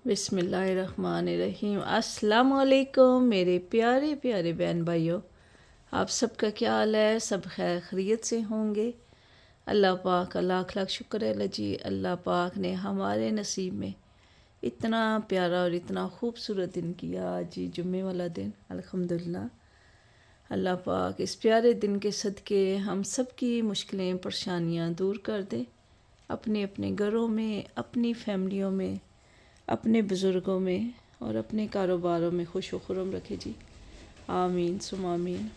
बिस्मिल्लाहिर्रहमानिर्रहीम। अस्सलाम वालेकुम मेरे प्यारे प्यारे बहन भाइयों, आप सबका क्या हाल है? सब खैर खैरियत से होंगे। अल्लाह पाक का लाख लाख शुक्र है जी। अल्लाह पाक ने हमारे नसीब में इतना प्यारा और इतना खूबसूरत दिन किया, आज जी जुम्मे वाला दिन। अल्हम्दुलिल्लाह, अल्लाह पाक इस प्यारे दिन के सदक़े हम सब की मुश्किलें परेशानियाँ दूर कर दे, अपने अपने घरों में, अपनी फैमिलियों में, अपने बुज़ुर्गों में और अपने कारोबारों में खुश व खुर्रम रखे जी। आमीन सुम आमीन।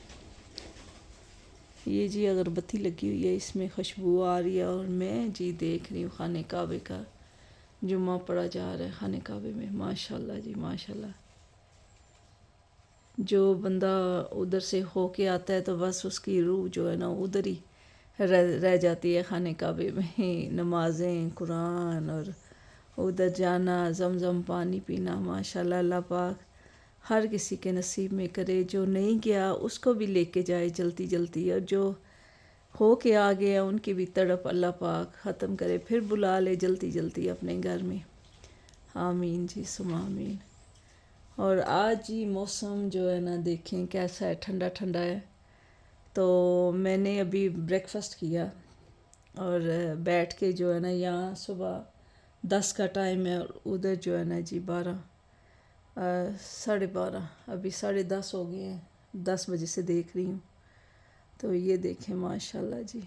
ये जी अगरबत्ती लगी हुई है, इसमें खुशबू आ रही है और मैं जी देख रही हूँ खाने काबे का जुम्मा पढ़ा जा रहा है खाने काबे में। माशाल्लाह जी माशाल्लाह। जो बंदा उधर से हो के आता है तो बस उसकी रूह जो है ना उधर ही रह जाती है, खाने काबे में ही नमाज़ें, कुरान और उधर जाना, ज़मज़म पानी पीना। माशाल्लाह, अल्लाह पाक हर किसी के नसीब में करे। जो नहीं गया उसको भी लेके जाए जल्दी जल्दी, और जो हो के आ गया उनकी भी तड़प अल्लाह पाक ख़त्म करे, फिर बुला ले जल्दी जल्दी अपने घर में। आमीन जी सुम आमीन। और आज जी मौसम जो है ना देखें कैसा है, ठंडा ठंडा है। तो मैंने अभी ब्रेकफास्ट किया और बैठ के जो है ना, यहाँ सुबह 10 का टाइम है और उधर जो है ना जी 12, 12:30, अभी 10:30 हो गए हैं। 10 बजे से देख रही हूँ। तो ये देखें माशाल्लाह जी,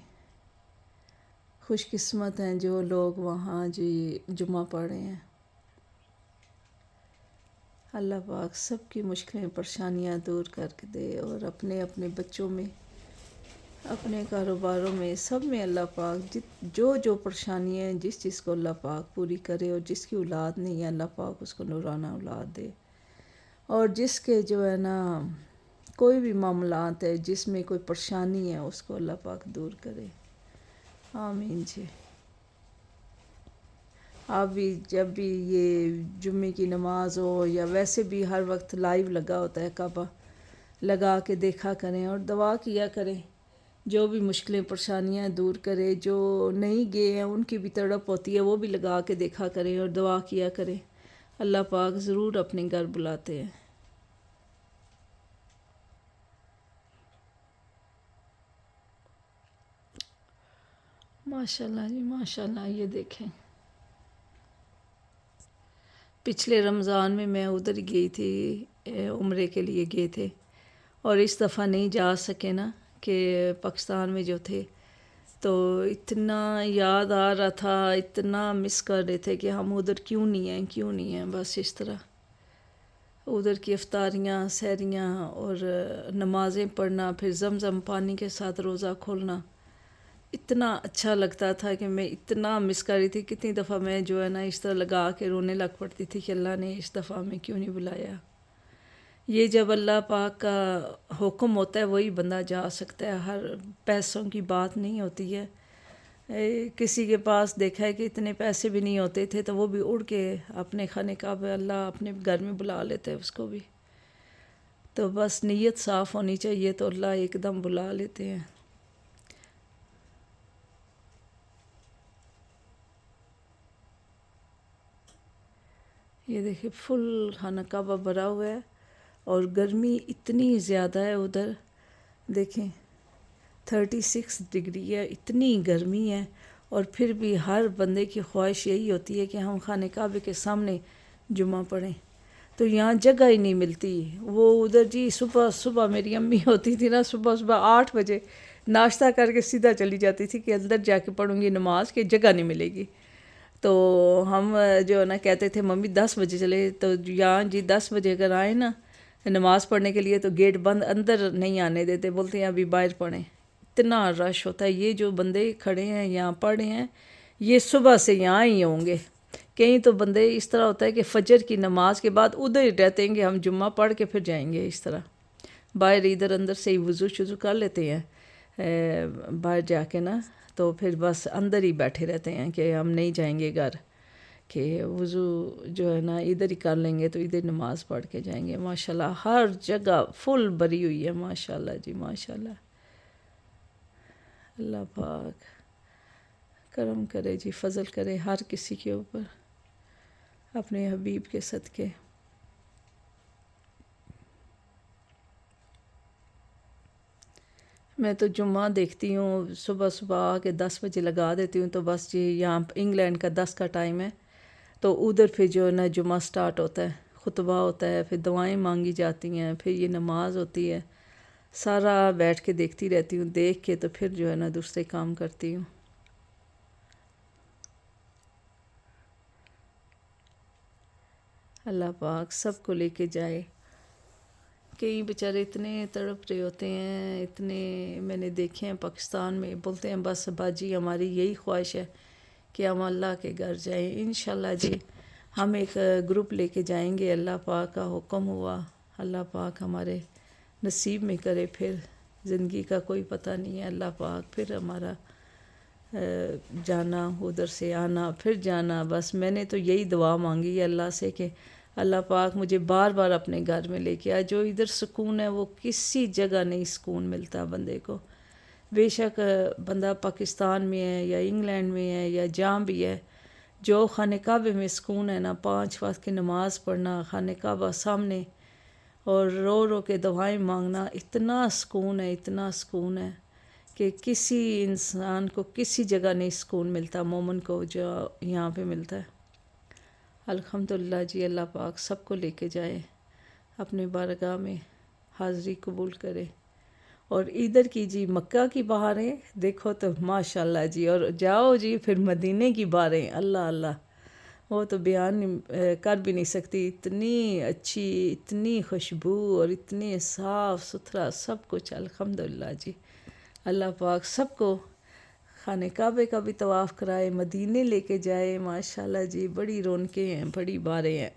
खुशकिस्मत हैं जो लोग वहाँ जी जुम्मा पढ़ रहे हैं। अल्लाह पाक सब की मुश्किलें परेशानियाँ दूर करके दे, और अपने अपने बच्चों में, अपने कारोबारों में, सब में अल्लाह पाक जो परेशानियाँ हैं जिस चीज़ को अल्लाह पाक पूरी करे, और जिसकी औलाद नहीं है अल्लाह पाक उसको नूराना औलाद दे। और जिसके जो है ना कोई भी मामलात है जिसमें कोई परेशानी है उसको अल्लाह पाक दूर करे। आमीन जी। आप भी जब भी ये जुम्मे की नमाज हो या वैसे भी हर वक्त लाइव लगा होता है काबा, लगा के देखा करें और दुआ किया करें, जो भी मुश्किलें परेशानियां दूर करे। जो नहीं गए हैं उनकी भी तड़प होती है, वो भी लगा के देखा करें और दुआ किया करें। अल्लाह पाक ज़रूर अपने घर बुलाते हैं। माशाल्लाह जी माशाल्लाह। ये देखें, पिछले रमज़ान में मैं उधर गई थी, उम्रे के लिए गए थे, और इस दफ़ा नहीं जा सके ना कि पाकिस्तान में जो थे, तो इतना याद आ रहा था, इतना मिस कर रहे थे कि हम उधर क्यों नहीं हैं, क्यों नहीं हैं। बस इस तरह उधर की इफ्तारियाँ, सहरियाँ और नमाज़ें पढ़ना, फिर ज़मज़म पानी के साथ रोज़ा खोलना, इतना अच्छा लगता था कि मैं इतना मिस कर रही थी। कितनी दफ़ा मैं जो है ना इस तरह लगा के रोने लग पड़ती थी कि अल्लाह ने इस दफ़ा में क्यों नहीं बुलाया। ये जब अल्लाह पाक का हुक्म होता है वही बंदा जा सकता है, हर पैसों की बात नहीं होती है। किसी के पास देखा है कि इतने पैसे भी नहीं होते थे तो वो भी उड़ के अपने खाने का अल्लाह अपने घर में बुला लेते हैं उसको भी। तो बस नीयत साफ़ होनी चाहिए तो अल्लाह एकदम बुला लेते हैं। ये देखिए फुल खाना काबा भरा हुआ है, और गर्मी इतनी ज़्यादा है उधर। देखें 36 डिग्री है, इतनी गर्मी है। और फिर भी हर बंदे की ख्वाहिश यही होती है कि हम खाने काबे के सामने जुम्मा पढ़ें, तो यहाँ जगह ही नहीं मिलती। वो उधर जी सुबह सुबह मेरी अम्मी होती थी ना, सुबह सुबह 8 बजे नाश्ता करके सीधा चली जाती थी कि अंदर जाके पढ़ूंगी नमाज, की जगह नहीं मिलेगी। तो हम जो है ना कहते थे मम्मी 10 बजे चले, तो यहाँ जी 10 बजे अगर आए ना नमाज़ पढ़ने के लिए तो गेट बंद, अंदर नहीं आने देते, बोलते हैं अभी बाहर पढ़ें। इतना रश होता है। ये जो बंदे खड़े हैं यहाँ पढ़ रहे हैं, ये सुबह से यहाँ ही होंगे। कहीं तो बंदे इस तरह होता है कि फजर की नमाज के बाद उधर ही रहते हैं कि हम जुम्मा पढ़ के फिर जाएंगे। इस तरह बाहर इधर अंदर से ही वज़ू शुज़ू कर लेते हैं बाहर जाके ना, तो फिर बस अंदर ही बैठे रहते हैं कि हम नहीं जाएंगे घर, कि वज़ू जो है ना इधर ही कर लेंगे तो इधर नमाज़ पढ़ के जाएंगे। माशाल्लाह हर जगह फुल भरी हुई है। माशाल्लाह जी माशाल्लाह। अल्लाह पाक करम करे जी, फजल करे हर किसी के ऊपर। اپنے حبیب کے صدقے۔ میں تو جمعہ دیکھتی ہوں، صبح صبح آ کے 10 بجے لگا دیتی ہوں، تو بس جی یہاں انگلینڈ کا 10 کا ٹائم ہے، تو ادھر پھر جو ہے نا جمعہ سٹارٹ ہوتا ہے، خطبہ ہوتا ہے، پھر دعائیں مانگی جاتی ہیں، پھر یہ نماز ہوتی ہے، سارا بیٹھ کے دیکھتی رہتی ہوں، دیکھ کے تو پھر جو ہے نا دوسرے کام کرتی ہوں۔ اللہ پاک سب کو لے کے جائے۔ کئی بیچارے اتنے تڑپ رہے ہوتے ہیں، اتنے میں نے دیکھے ہیں پاکستان میں، بولتے ہیں بس باجی ہماری یہی خواہش ہے کہ ہم اللہ کے گھر جائیں۔ انشاءاللہ جی ہم ایک گروپ لے کے جائیں گے، اللہ پاک کا حکم ہوا، اللہ پاک ہمارے نصیب میں کرے، پھر زندگی کا کوئی پتہ نہیں ہے، اللہ پاک پھر ہمارا جانا، ادھر سے آنا، پھر جانا، بس میں نے تو یہی دعا مانگی ہے اللہ سے کہ اللہ پاک مجھے بار بار اپنے گھر میں لے کے آئے۔ جو ادھر سکون ہے وہ کسی جگہ نہیں سکون ملتا بندے کو، بے شک بندہ پاکستان میں ہے یا انگلینڈ میں ہے یا جہاں بھی ہے، جو خانہ کعبے میں سکون ہے نا، 5 وقت کی نماز پڑھنا، خانہ کعبہ سامنے اور رو رو کے دعائیں مانگنا، اتنا سکون ہے، اتنا سکون ہے کہ کسی انسان کو کسی جگہ نہیں سکون ملتا، مومن کو جو یہاں پہ ملتا ہے۔ الحمدللہ جی اللہ پاک سب کو لے کے جائے، اپنے بارگاہ میں حاضری قبول کرے۔ اور ادھر کی جی مکہ کی بہاریں دیکھو تو ماشاءاللہ جی، اور جاؤ جی پھر مدینے کی بہاریں، اللہ اللہ، وہ تو بیان کر بھی نہیں سکتی، اتنی اچھی، اتنی خوشبو اور اتنی صاف ستھرا سب کچھ، الحمدللہ جی اللہ پاک سب کو خانہ کعبے کا بھی طواف کرائے، مدینے لے کے جائے، ماشاءاللہ جی بڑی رونقیں ہیں، بڑی باریں ہیں۔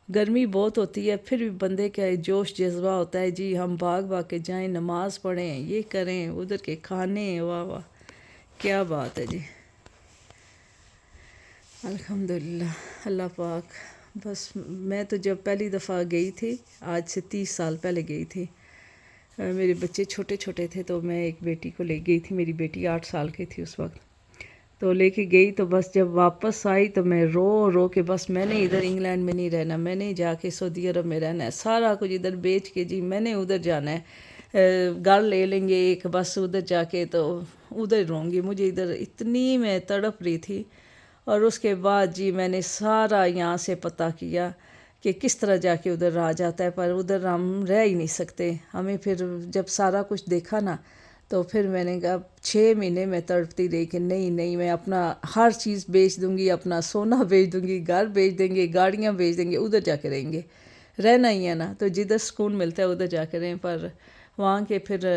گرمی بہت ہوتی ہے پھر بھی بندے کا جوش جذبہ ہوتا ہے جی ہم بھاگ بھاگ کے جائیں، نماز پڑھیں، یہ کریں، ادھر کے کھانے، واہ واہ کیا بات ہے جی، الحمدللہ اللہ پاک۔ بس میں تو جب پہلی دفعہ گئی تھی، آج سے 30 سال پہلے گئی تھی، میرے بچے چھوٹے چھوٹے تھے، تو میں ایک بیٹی کو لے گئی تھی، میری بیٹی 8 سال کی تھی اس وقت، تو لے کے گئی، تو بس جب واپس آئی تو میں رو رو کے بس میں نے ادھر انگلینڈ میں نہیں رہنا، میں نے جا کے سعودی عرب میں رہنا ہے، سارا کچھ ادھر بیچ کے جی میں نے ادھر جانا ہے، گھر لے لیں گے ایک، بس ادھر جا کے تو ادھر رہوں گی، مجھے ادھر اتنی میں تڑپ رہی تھی۔ اور اس کے بعد جی میں نے سارا یہاں سے پتہ کیا کہ کس طرح جا کے ادھر رہا جاتا ہے، پر ادھر ہم رہ ہی نہیں سکتے، ہمیں پھر جب سارا کچھ دیکھا نا تو پھر میں نے کہا 6 مہینے میں تڑپتی رہی کہ نہیں میں اپنا ہر چیز بیچ دوں گی، اپنا سونا بیچ دوں گی، گھر بیچ دیں گے، گاڑیاں بیچ دیں گے، ادھر جا کے رہیں گے، رہنا ہی ہے نا، تو جدھر سکون ملتا ہے ادھر جا کے رہیں۔ پر وہاں کے پھر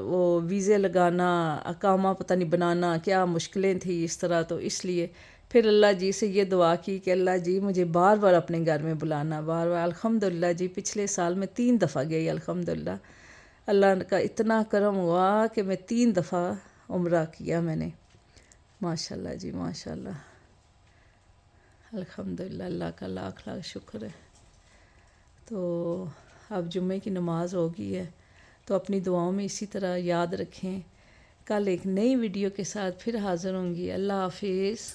وہ ویزے لگانا، اقامہ پتہ نہیں بنانا، کیا مشکلیں تھیں اس طرح، تو اس لیے پھر اللہ جی سے یہ دعا کی کہ اللہ جی مجھے بار بار اپنے گھر میں بلانا، بار بار۔ الحمدللہ جی پچھلے سال میں 3 دفعہ گئی، الحمدللہ اللہ کا اتنا کرم ہوا کہ میں 3 دفعہ عمرہ کیا میں نے، ماشاءاللہ جی ماشاءاللہ، الحمدللہ اللہ کا لاکھ لاکھ شکر ہے۔ تو اب جمعے کی نماز ہو گئی ہے، تو اپنی دعاؤں میں اسی طرح یاد رکھیں۔ کل ایک نئی ویڈیو کے ساتھ پھر حاضر ہوں گی، اللہ حافظ۔